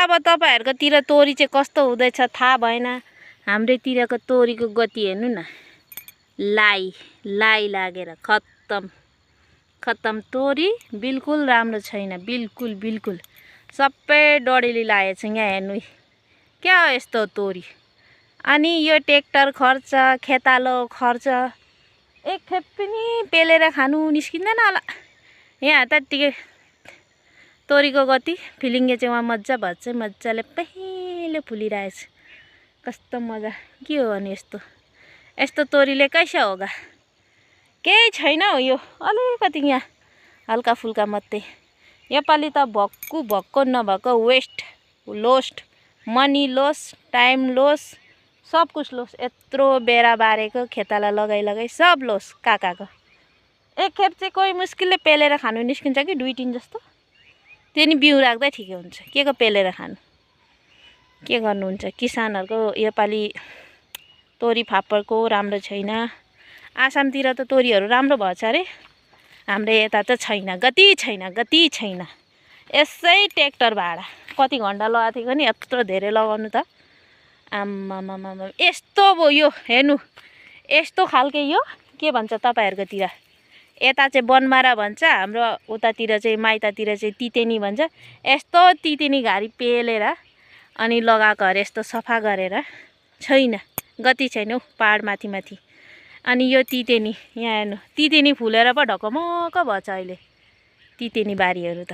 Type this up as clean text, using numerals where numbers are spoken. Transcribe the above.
अब तपाईहरुकोतिर तोरी चाहिँ कस्तो हुँदैछ थाहा भएन। हाम्रैतिरको तोरीको गति हेर्नु न, लाई लागेर खत्तम तोरी बिल्कुल राम्रो छैन, बिल्कुल सबै डढेली लागेछ। यहाँ हेर्नु क्या हो यस्तो तोरी। अनि यो ट्र्याक्टर खर्च, खेतालो खर्च एकखेप पनि पेलेर खानु निस्किँदैन होला। यहाँ त टिके तोरीको गति फिलिङ्गे चाहिँ वहाँ मजा भन्छ, मजाले पहेँलो फुलिरहेछ। कस्तो मजा। के हो अनि यस्तो तोरीले कैसे होगा। केही छैन हो यो, अलिकति यहाँ हल्का फुल्का मात्रै। योपालि त भक्कु नभएको waste lost, money loss, time loss, सब कुछ लोस। यत्रो बेरा बारेको खेताला लगाई सब लोस काकाको। एकखेप चाहिँ कोही मुस्किलले पेलेर खानु निस्किन्छ कि 2-3 जस्तो। त्यो नि बिउ राख्दै ठिकै हुन्छ। के को पेलेर खानु, के गर्नुहुन्छ। किसानहरुको योपालि तोरी फापरको राम्रो छैन। आसामतिर त तोरीहरु राम्रो भछ अरे, हाम्रो यता त छैन, गति छैन। यसै ट्र्याक्टर भाडा कति घण्टा लगाएको थियो नि, यत्रो धेरै लगाउनु त। आम्मामामा यस्तो भो यो हेर्नु, यस्तो खालके यो के भन्छ तपाईहरुकोतिर। यता चाहिँ बनमारा भन्छ, हाम्रो उतातिर चाहिँ माइतातिर चाहिँ तितेनी भन्छ। यस्तो तितेनी घारी पेलेर अनि लगाएको अरे, यस्तो सफा गरेर छैन, गति छैन हौ पहाड माथि। अनि यो तितेनी यहाँ हेर्नु, तितेनी फुलेर पो ढकमक भछ अहिले तितेनी बारीहरु त।